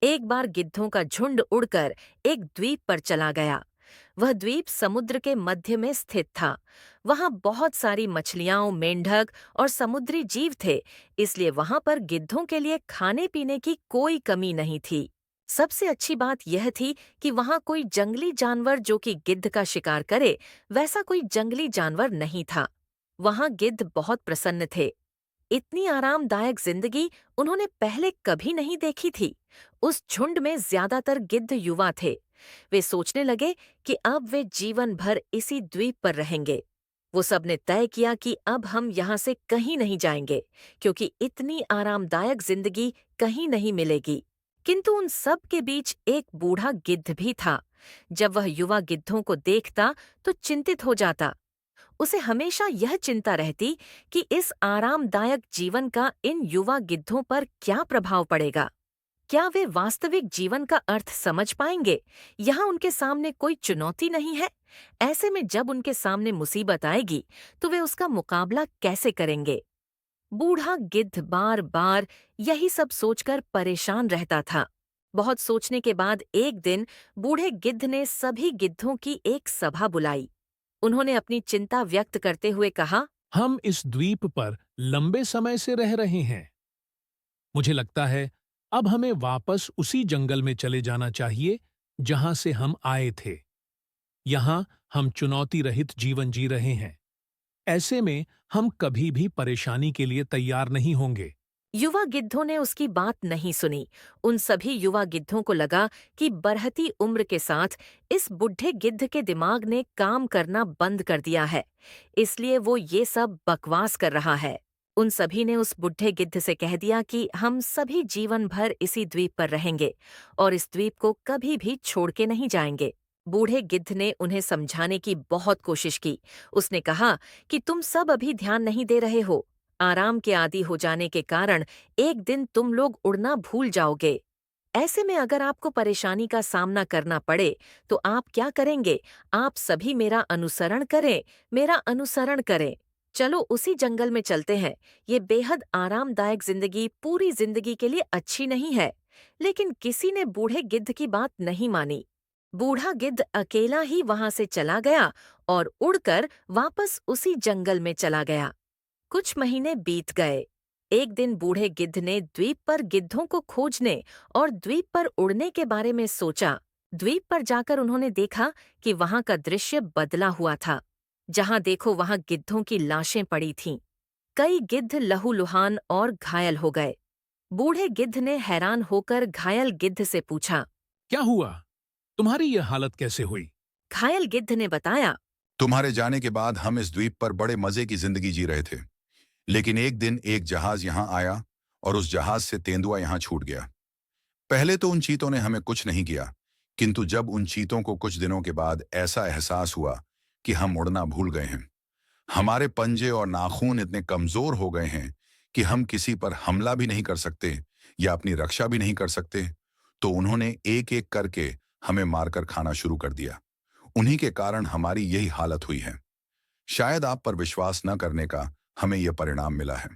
एक बार गिद्धों का झुंड उड़कर एक द्वीप पर चला गया। वह द्वीप समुद्र के मध्य में स्थित था। वहां बहुत सारी मछलियां, मेंढक और समुद्री जीव थे, इसलिए वहां पर गिद्धों के लिए खाने पीने की कोई कमी नहीं थी। सबसे अच्छी बात यह थी कि वहां कोई जंगली जानवर जो कि गिद्ध का शिकार करे, वैसा कोई जंगली जानवर नहीं था। वहां गिद्ध बहुत प्रसन्न थे। इतनी आरामदायक जिंदगी उन्होंने पहले कभी नहीं देखी थी। उस झुंड में ज्यादातर गिद्ध युवा थे। वे सोचने लगे कि अब वे जीवन भर इसी द्वीप पर रहेंगे। वो सब ने तय किया कि अब हम यहाँ से कहीं नहीं जाएंगे, क्योंकि इतनी आरामदायक जिंदगी कहीं नहीं मिलेगी। किंतु उन सब के बीच एक बूढ़ा गिद्ध भी था। जब वह युवा गिद्धों को देखता तो चिंतित हो जाता। उसे हमेशा यह चिंता रहती कि इस आरामदायक जीवन का इन युवा गिद्धों पर क्या प्रभाव पड़ेगा। क्या वे वास्तविक जीवन का अर्थ समझ पाएंगे? यहाँ उनके सामने कोई चुनौती नहीं है। ऐसे में जब उनके सामने मुसीबत आएगी तो वे उसका मुकाबला कैसे करेंगे? बूढ़ा गिद्ध बार बार यही सब सोचकर परेशान रहता था। बहुत सोचने के बाद एक दिन बूढ़े गिद्ध ने सभी गिद्धों की एक सभा बुलाई। उन्होंने अपनी चिंता व्यक्त करते हुए कहा, हम इस द्वीप पर लंबे समय से रह रहे हैं। मुझे लगता है अब हमें वापस उसी जंगल में चले जाना चाहिए जहां से हम आए थे। यहां हम चुनौती रहित जीवन जी रहे हैं। ऐसे में हम कभी भी परेशानी के लिए तैयार नहीं होंगे। युवा गिद्धों ने उसकी बात नहीं सुनी। उन सभी युवा गिद्धों को लगा कि बढ़ती उम्र के साथ इस बुढ़े गिद्ध के दिमाग ने काम करना बंद कर दिया है, इसलिए वो ये सब बकवास कर रहा है। उन सभी ने उस बुढ़े गिद्ध से कह दिया कि हम सभी जीवन भर इसी द्वीप पर रहेंगे और इस द्वीप को कभी भी छोड़ के नहीं जाएंगे। बूढ़े गिद्ध ने उन्हें समझाने की बहुत कोशिश की। उसने कहा कि तुम सब अभी ध्यान नहीं दे रहे हो। आराम के आदी हो जाने के कारण एक दिन तुम लोग उड़ना भूल जाओगे। ऐसे में अगर आपको परेशानी का सामना करना पड़े तो आप क्या करेंगे? आप सभी मेरा अनुसरण करें, मेरा अनुसरण करें। चलो उसी जंगल में चलते हैं। ये बेहद आरामदायक जिंदगी पूरी जिंदगी के लिए अच्छी नहीं है। लेकिन किसी ने बूढ़े गिद्ध की बात नहीं मानी। बूढ़ा गिद्ध अकेला ही वहां से चला गया और उड़कर वापस उसी जंगल में चला गया। कुछ महीने बीत गए। एक दिन बूढ़े गिद्ध ने द्वीप पर गिद्धों को खोजने और द्वीप पर उड़ने के बारे में सोचा। द्वीप पर जाकर उन्होंने देखा कि वहां का दृश्य बदला हुआ था। जहां देखो वहां गिद्धों की लाशें पड़ी थीं। कई गिद्ध लहूलुहान और घायल हो गए। बूढ़े गिद्ध ने हैरान होकर घायल गिद्ध से पूछा। क्या हुआ? तुम्हारी यह हालत कैसे हुई? घायल गिद्ध ने बताया, तुम्हारे जाने के बाद हम इस द्वीप पर बड़े मजे की जिंदगी जी रहे थे। लेकिन एक दिन एक जहाज यहाँ आया और उस जहाज से तेंदुआ यहाँ छूट गया। पहले तो उन चीतों ने हमें कुछ नहीं किया, किंतु जब उन चीतों को कुछ दिनों के बाद ऐसा एहसास हुआ कि हम उड़ना भूल गए हैं, हमारे पंजे और नाखून इतने कमजोर हो गए हैं कि हम किसी पर हमला भी नहीं कर सकते या अपनी रक्षा भी नहीं कर सकते, तो उन्होंने एक एक करके हमें मारकर खाना शुरू कर दिया। उन्हीं के कारण हमारी यही हालत हुई है। शायद आप पर विश्वास न करने का हमें यह परिणाम मिला है।